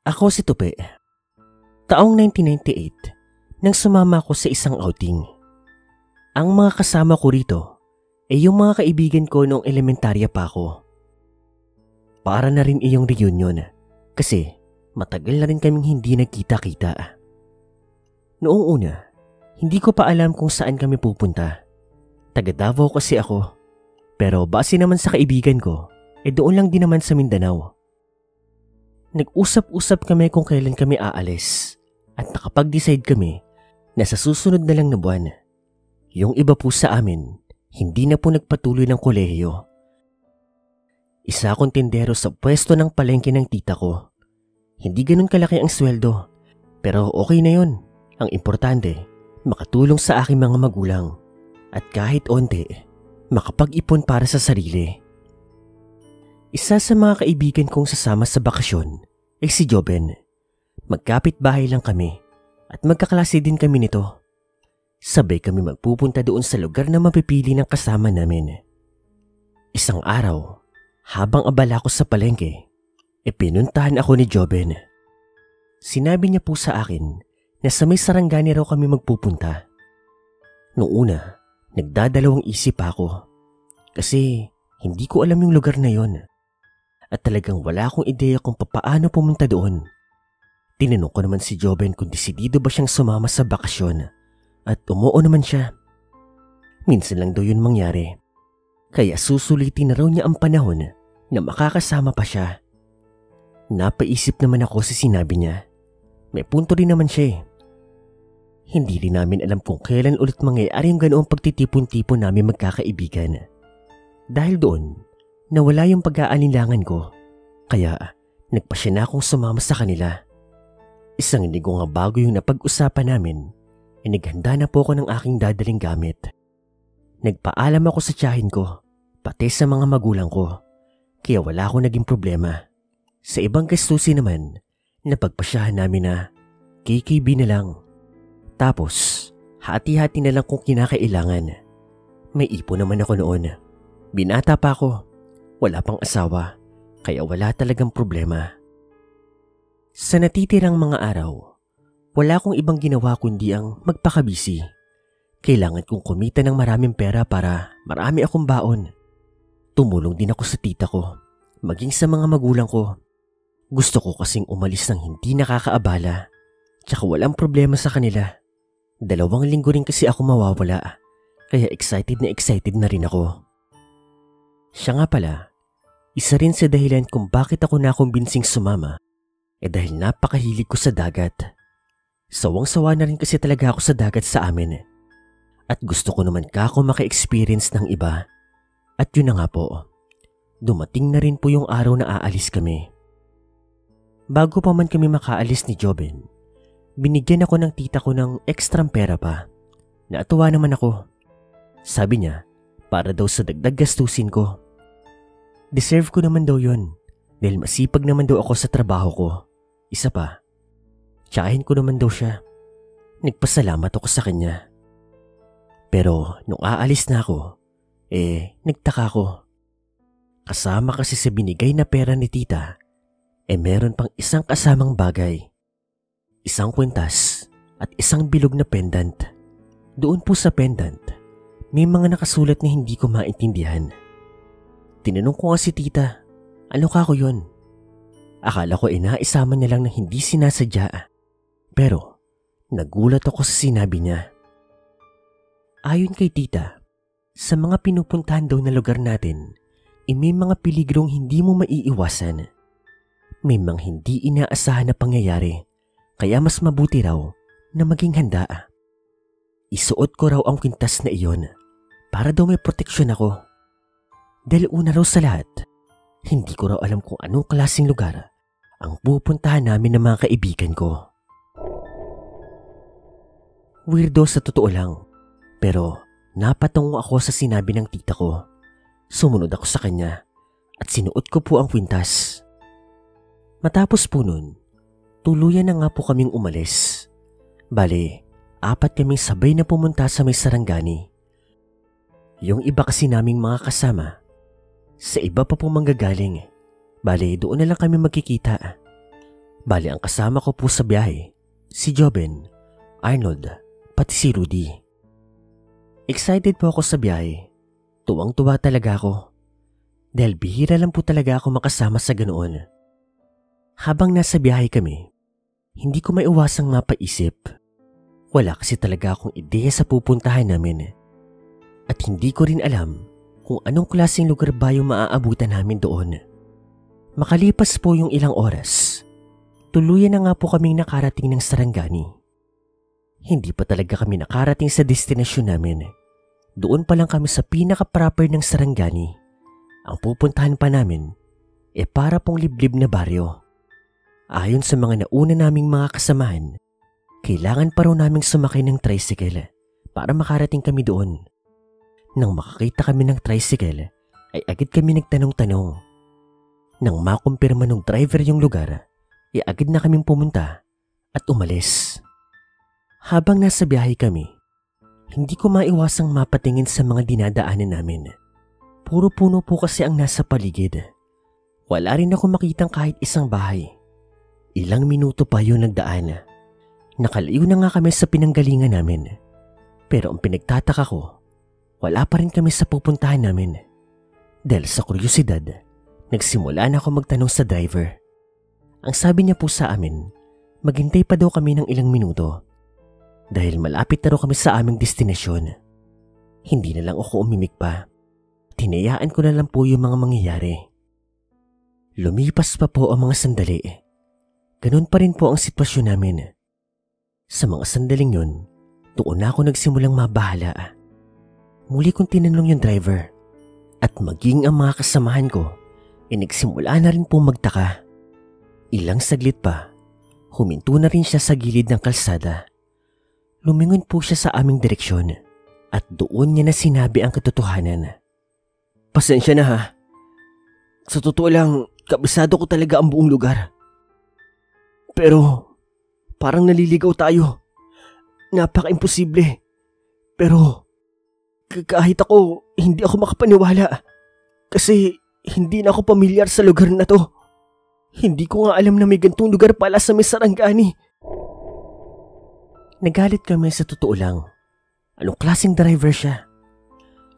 Ako si Tupi. Taong 1998 nang sumama ako sa isang outing. Ang mga kasama ko rito ay yung mga kaibigan ko noong elementarya pa ako. Para na rin iyong reunion kasi matagal na rin kaming hindi nagkita-kita. Noong una, hindi ko pa alam kung saan kami pupunta. Taga Davao kasi ako. Pero base naman sa kaibigan ko, doon lang din naman sa Mindanao. Nag-usap-usap kami kung kailan kami aalis at nakapag-decide kami na sa susunod na lang na buwan. Yung iba po sa amin, hindi na po nagpatuloy ng kolehiyo. Isa akong tindero sa pwesto ng palengke ng tita ko. Hindi ganun kalaki ang sweldo, pero okay na yun. Ang importante, makatulong sa aking mga magulang at kahit onte, makapag-ipon para sa sarili. Isa sa mga kaibigan kong sasama sa bakasyon ay si Joben. Magkapit bahay lang kami at magkaklase din kami nito. Sabay kami magpupunta doon sa lugar na mapipili ng kasama namin. Isang araw, habang abala ko sa palengke, pinuntahan ako ni Joben. Sinabi niya po sa akin na sa may Sarangani raw kami magpupunta. Noong una, nagdadalawang isip ako kasi hindi ko alam yung lugar na yon. At talagang wala akong ideya kung paano pumunta doon. Tinanong ko naman si Joben kung desidido ba siyang sumama sa bakasyon at umuo naman siya. Minsan lang daw yun mangyari. Kaya susulitin na raw niya ang panahon na makakasama pa siya. Napaisip naman ako sa sinabi niya. May punto rin naman siya eh. Hindi rin namin alam kung kailan ulit mangyayari yung ganoong pagtitipon-tipon namin magkakaibigan. Dahil doon, nawala yung pag-aalinlangan ko, kaya nagpasya na akong sumama sa kanila. Isang linggo nga bago yung napag-usapan namin, naghanda na po ako ng aking dadaling gamit. Nagpaalam ako sa tiyahin ko, pati sa mga magulang ko, kaya wala akong naging problema. Sa ibang gastusin naman, napagpasyahan namin na KKB na lang. Tapos, hati-hati na lang kung kinakailangan. May ipon naman ako noon. Binata pa ako. Wala pang asawa, kaya wala talagang problema. Sa natitirang mga araw, wala akong ibang ginawa kundi ang magpakabisi. Kailangan kong kumita ng maraming pera para marami akong baon. Tumulong din ako sa tita ko, maging sa mga magulang ko. Gusto ko kasing umalis ng hindi nakakaabala, tsaka walang problema sa kanila. 2 linggo rin kasi ako mawawala, kaya excited na rin ako. Siya nga pala, isa rin sa dahilan kung bakit ako nakumbinsing sumama dahil napakahilig ko sa dagat. Sawang-sawa na rin kasi talaga ako sa dagat sa amin. At gusto ko naman kako maka-experience ng iba. At yun na nga po, dumating na rin po yung araw na aalis kami. Bago pa man kami makaalis ni Joben, binigyan ako ng tita ko ng ekstrang pera pa. Natuwa naman ako. Sabi niya, para daw sa dagdag gastusin ko. Deserve ko naman daw yun dahil masipag naman daw ako sa trabaho ko. Isa pa, tsahin ko naman daw siya. Nagpasalamat ako sa kanya. Pero nung aalis na ako, nagtaka ko. Kasama kasi sa binigay na pera ni tita, meron pang isang kasamang bagay. Isang kwintas at isang bilog na pendant. Doon po sa pendant, may mga nakasulat na hindi ko maintindihan. Tinanong ko nga si tita, ano ka ko yun? Akala ko naisama niya lang na hindi sinasadya. Pero nagulat ako sa sinabi niya. Ayon kay tita, sa mga pinupuntahan daw na lugar natin, may mga peligrong hindi mo maiiwasan. May mga hindi inaasahan na pangyayari, kaya mas mabuti raw na maging handa. Isuot ko raw ang kwintas na iyon para daw may proteksyon ako. Dahil una raw sa lahat, hindi ko raw alam kung anong klaseng lugar ang pupuntahan namin ng mga kaibigan ko. Weirdo sa totoo lang, pero napatungo ako sa sinabi ng tita ko. Sumunod ako sa kanya at sinuot ko po ang kwintas. Matapos po nun, tuluyan na nga po kaming umalis. Bale, 4 kaming sabay na pumunta sa may Sarangani. Yung iba kasi naming mga kasama, sa iba pa pong manggagaling. Bale, doon na lang kami magkikita. Bali ang kasama ko po sa biyahe, si Joben, Arnold, pati si Rudy. Excited po ako sa biyahe. Tuwang-tuwa talaga ako. Dahil bihira lang po talaga ako makasama sa ganoon. Habang nasa biyahe kami, hindi ko maiwasang mapaisip. Wala kasi talaga akong ideya sa pupuntahan namin. At hindi ko rin alam kung anong klaseng lugar ba yung maaabutan namin doon. Makalipas po yung ilang oras, tuluyan na nga po kaming nakarating ng Sarangani. Hindi pa talaga kami nakarating sa destinasyon namin. Doon pa lang kami sa pinaka-proper ng Sarangani. Ang pupuntahan pa namin para pong liblib na baryo. Ayon sa mga nauna naming mga kasamahan, kailangan pa raw naming sumakay ng tricycle para makarating kami doon. Nang makakita kami ng tricycle, ay agad kami nagtanong-tanong. Nang makumpirma ng driver yung lugar, ay agad na kaming pumunta at umalis. Habang nasa biyahe kami, hindi ko maiwasang mapatingin sa mga dinadaanan namin. Puro puno po kasi ang nasa paligid. Wala rin ako makitang kahit isang bahay. Ilang minuto pa yun nagdaan. Nakalayo na nga kami sa pinanggalingan namin. Pero ang pinagtataka ko, wala pa rin kami sa pupuntahan namin. Dahil sa kuryosidad, nagsimula na ako magtanong sa driver. Ang sabi niya po sa amin, maghintay pa daw kami ng ilang minuto. Dahil malapit na raw kami sa aming destinasyon. Hindi na lang ako umimik pa. Tinayaan ko na lang po yung mga mangyayari. Lumipas pa po ang mga sandali. Ganun pa rin po ang sitwasyon namin. Sa mga sandaling yun, doon na ako nagsimulang mabahala. Muli kong tinanong yung driver. At maging ang mga kasamahan ko, nagsimula na rin po magtaka. Ilang saglit pa, huminto na rin siya sa gilid ng kalsada. Lumingon po siya sa aming direksyon at doon niya na sinabi ang katotohanan. Pasensya na ha. Sa totoo lang, kabisado ko talaga ang buong lugar. Pero parang naliligaw tayo. Napaka-imposible. Pero kahit ako, hindi ako makapaniwala. Kasi hindi na ako pamilyar sa lugar na to. Hindi ko nga alam na may gantong lugar pala sa may Sarangani. Nagalit kami sa totoo lang. Anong klaseng driver siya?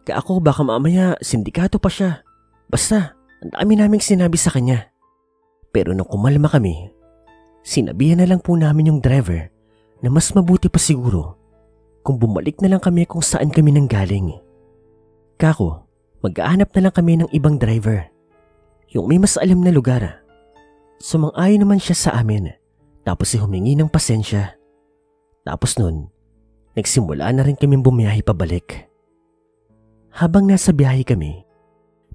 Kaya ako baka mamaya sindikato pa siya. Basta, ang dami naming sinabi sa kanya. Pero nung kumalma kami, sinabihan na lang po namin yung driver na mas mabuti pa siguro kung bumalik na lang kami kung saan kami nanggaling. Kako, mag-aanap na lang kami ng ibang driver. Yung may mas alam na lugar. Sumang-ayon naman siya sa amin. Tapos humingi ng pasensya. Tapos nun, nagsimula na rin kaming bumiyahe pabalik. Habang nasa biyahe kami,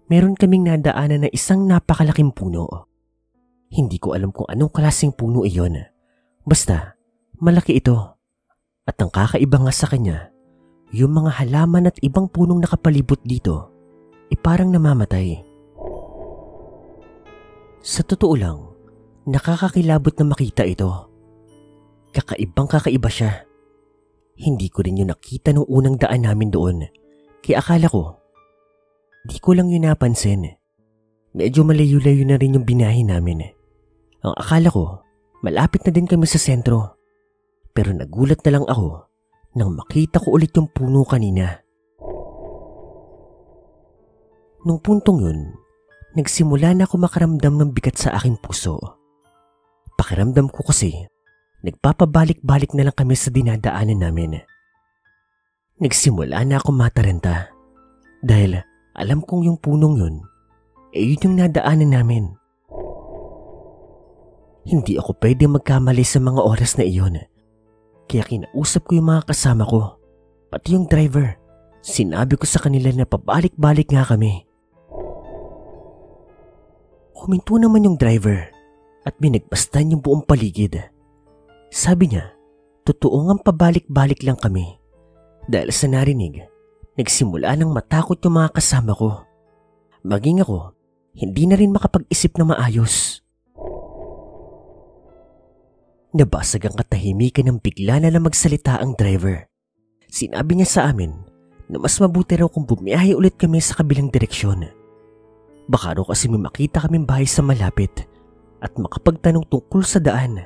meron kaming nadaanan na isang napakalaking puno. Hindi ko alam kung anong klaseng puno iyon. Basta, malaki ito. At ang kakaiba nga sa kanya, yung mga halaman at ibang punong nakapalibot dito, parang namamatay. Sa totoo lang, nakakakilabot na makita ito. Kakaibang-kakaiba siya. Hindi ko rin yun nakita nung unang daan namin doon. Kaya akala ko, di ko lang yun napansin. Medyo malayo-layo na rin yung binahe namin. Ang akala ko, malapit na din kami sa sentro. Pero nagulat na lang ako nang makita ko ulit yung puno kanina. Nung puntong yun, nagsimula na ako makaramdam ng bigat sa aking puso. Pakiramdam ko kasi, nagpapabalik-balik na lang kami sa dinadaanan namin. Nagsimula na ako mataranta dahil alam kong yung punong yun, yun yung nadaanan namin. Hindi ako pwede magkamali sa mga oras na iyon. Kaya kinausap ko yung mga kasama ko, pati yung driver. Sinabi ko sa kanila na pabalik-balik nga kami. Huminto naman yung driver at binagbastan yung buong paligid. Sabi niya, totoo ngang pabalik-balik lang kami. Dahil sa narinig, nagsimula nang matakot yung mga kasama ko. Maging ako, hindi na rin makapag-isip na maayos. Nabasag ang katahimikan ng bigla na lang magsalita ang driver. Sinabi niya sa amin na mas mabuti raw kung bumiyahe ulit kami sa kabilang direksyon. Baka raw kasi may makita kaming bahay sa malapit at makapagtanong tungkol sa daan.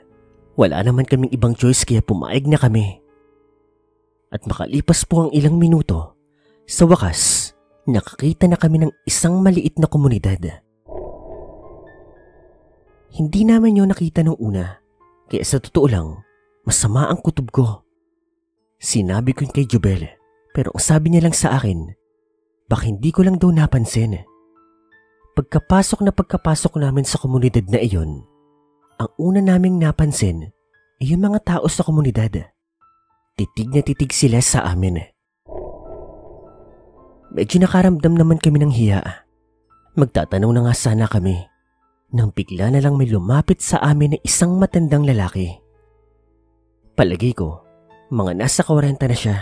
Wala naman kaming ibang choice kaya pumayag na kami. At makalipas po ang ilang minuto, sa wakas, nakakita na kami ng isang maliit na komunidad. Hindi naman yun nakita nung una, kaya sa totoo lang, masama ang kutob ko. Sinabi ko yun kay Jubel, pero ang sabi niya lang sa akin, baka hindi ko lang daw napansin. Pagkapasok namin sa komunidad na iyon, ang una naming napansin ay yung mga tao sa komunidad. Titig na titig sila sa amin. Medyo nakaramdam naman kami ng hiya. Magtatanong na nga sana kami, nang bigla na lang may lumapit sa amin na isang matandang lalaki. Palagay ko, mga nasa 40 na siya.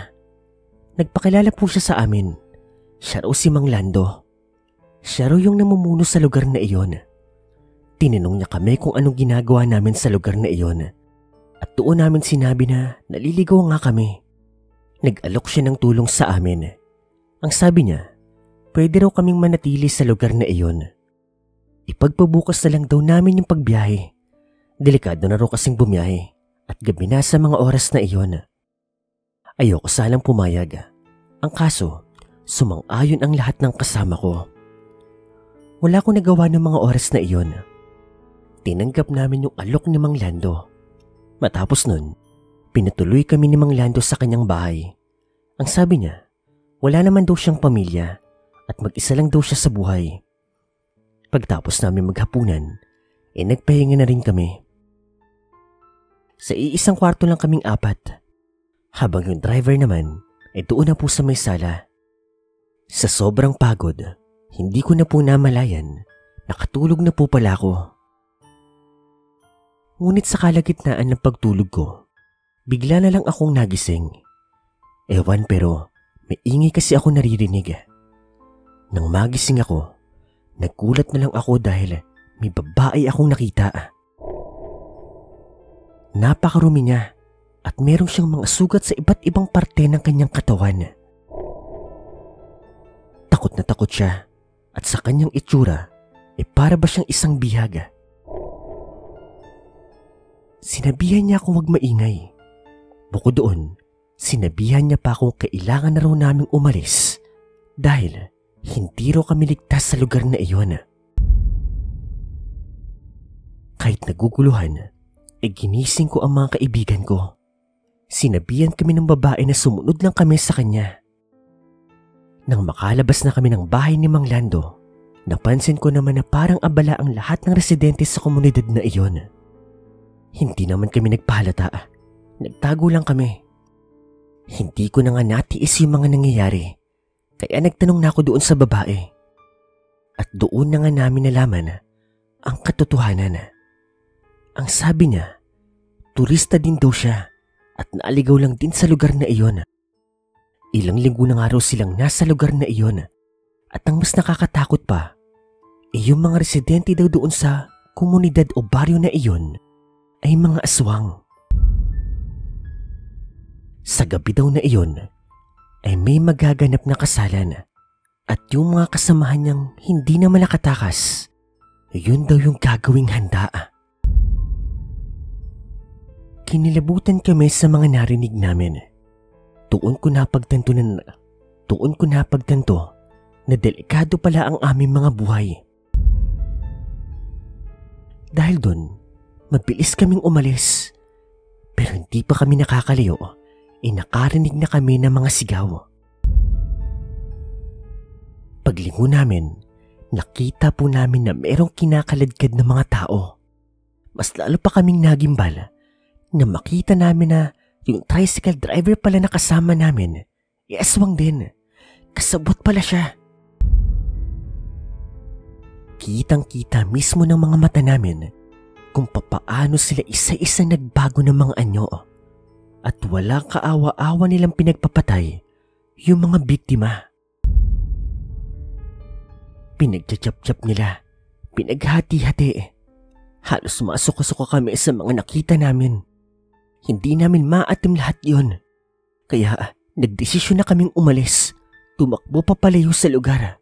Nagpakilala po siya sa amin. Siya raw si Mang Lando. Siya raw yung namumuno sa lugar na iyon. Tinanong niya kami kung anong ginagawa namin sa lugar na iyon. At doon namin sinabi na naliligaw nga kami. Nag-alok siya ng tulong sa amin. Ang sabi niya, pwede raw kaming manatili sa lugar na iyon. Ipagpabukas na lang daw namin yung pagbiyahe. Delikado na raw kasing bumiyahe at gabi na sa mga oras na iyon. Ayoko sanang pumayag. Ang kaso, sumang-ayon ang lahat ng kasama ko. Wala akong nagawa ng mga oras na iyon. Tinanggap namin yung alok ni Mang Lando. Matapos nun, pinatuloy kami ni Mang Lando sa kanyang bahay. Ang sabi niya, wala naman daw siyang pamilya at mag-isa lang daw siya sa buhay. Pagtapos namin maghapunan, nagpahinga na rin kami. Sa iisang kwarto lang kaming 4, habang yung driver naman ay doon na po sa may sala. Sa sobrang pagod, hindi ko na po namalayan, nakatulog na po pala ako. Ngunit sa kalagitnaan ng pagtulog ko, bigla na lang akong nagising. Ewan pero may ingay kasi ako naririnig. Nang magising ako, nagkulat na lang ako dahil may babae akong nakita. Napakarumi niya at meron siyang mga sugat sa iba't ibang parte ng kanyang katawan. Takot na takot siya at sa kanyang itsura ay para ba siyang isang bihag. Sinabihan niya akong huwag maingay. Bukod doon, sinabihan niya pa akong kailangan na raw naming umalis dahil hindi raw kami ligtas sa lugar na iyon. Kahit naguguluhan, ginising ko ang mga kaibigan ko. Sinabihan kami ng babae na sumunod lang kami sa kanya. Nang makalabas na kami ng bahay ni Mang Lando, napansin ko naman na parang abala ang lahat ng residente sa komunidad na iyon. Hindi naman kami nagpahalata. Nagtago lang kami. Hindi ko na nga natiis yung mga nangyayari. Kaya nagtanong na ako doon sa babae. At doon na nga namin nalaman ang katotohanan. Ang sabi niya, turista din daw siya at naaligaw lang din sa lugar na iyon. Ilang linggo na nga raw silang nasa lugar na iyon. At ang mas nakakatakot pa, yung mga residente daw doon sa komunidad o baryo na iyon ay mga aswang. Sa gabi daw na iyon, ay may magaganap na kasalan at yung mga kasamahan niyang hindi na malakatakas, yun daw yung gagawing handa. Kinilabutan kami sa mga narinig namin. Doon ko napagtanto na delikado pala ang aming mga buhay. Dahil doon, mabilis kaming umalis. Pero hindi pa kami nakakalayo, nakarinig na kami ng mga sigaw. Paglingon namin, nakita po namin na merong kinakaladkad na mga tao. Mas lalo pa kaming nagimbal na makita namin na yung tricycle driver pala na kasama namin, aswang din. Kasabot pala siya. Kitang-kita mismo ng mga mata namin kung papaano sila isa-isa nagbago ng mga anyo at walang kaawa-awa nilang pinagpapatay yung mga biktima. Pinagtsatsap nila, pinaghati-hati. Halos masuka-suka kami sa mga nakita namin. Hindi namin maatim lahat yon. Kaya nagdesisyon na kaming umalis, tumakbo papalayo sa lugar.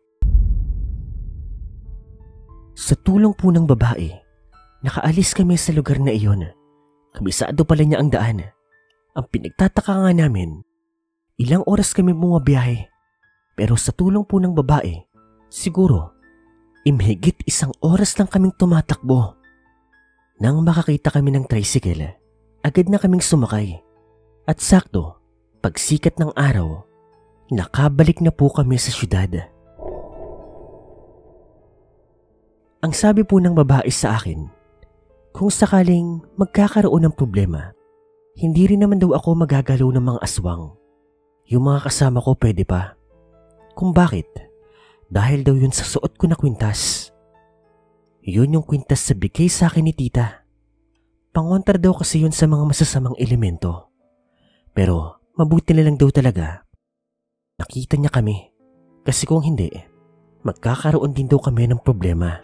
Sa tulong po ng babae, Nakaalis kami sa lugar na iyon. Kabisado pala niya ang daan. Ang pinagtataka nga namin, ilang oras kami bumabiyahe. Pero sa tulong po ng babae, siguro, imhigit 1 oras lang kaming tumatakbo. Nang makakita kami ng tricycle, agad na kaming sumakay. At sakto, pagsikat ng araw, nakabalik na po kami sa syudad. Ang sabi po ng babae sa akin, kung sakaling magkakaroon ng problema, hindi rin naman daw ako magagalaw ng mga aswang. Yung mga kasama ko pwede pa. Kung bakit? Dahil daw yun sa suot ko na kwintas. Yun yung kwintas sa bigay sa akin ni tita. Pangontra daw kasi yun sa mga masasamang elemento. Pero mabuti na lang daw talaga. Nakita niya kami. Kasi kung hindi, magkakaroon din daw kami ng problema.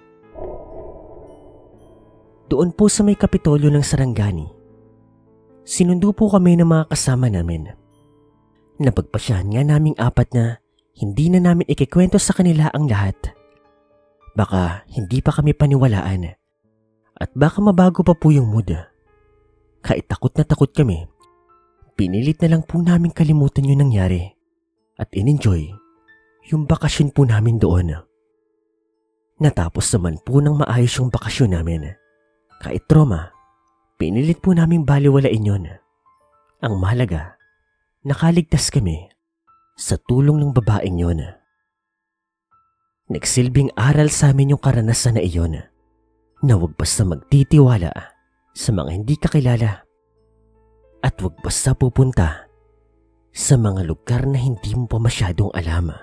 Doon po sa may kapitolyo ng Sarangani, sinundo po kami ng mga kasama namin. Napagpasyahan nga naming 4 na hindi na namin ikikwento sa kanila ang lahat. Baka hindi pa kami paniwalaan at baka mabago pa po yung mood. Kahit takot na takot kami, pinilit na lang po namin kalimutan yung nangyari at in-enjoy yung bakasyon po namin doon. Natapos naman po ng maayos yung bakasyon namin. Kahit trauma, pinilit po namin baliwalain yun. Ang mahalaga, nakaligtas kami sa tulong ng babaeng yun. Nagsilbing aral sa amin yung karanasan na iyon na huwag basta magtitiwala sa mga hindi kakilala at huwag basta pupunta sa mga lugar na hindi mo pa masyadong alam.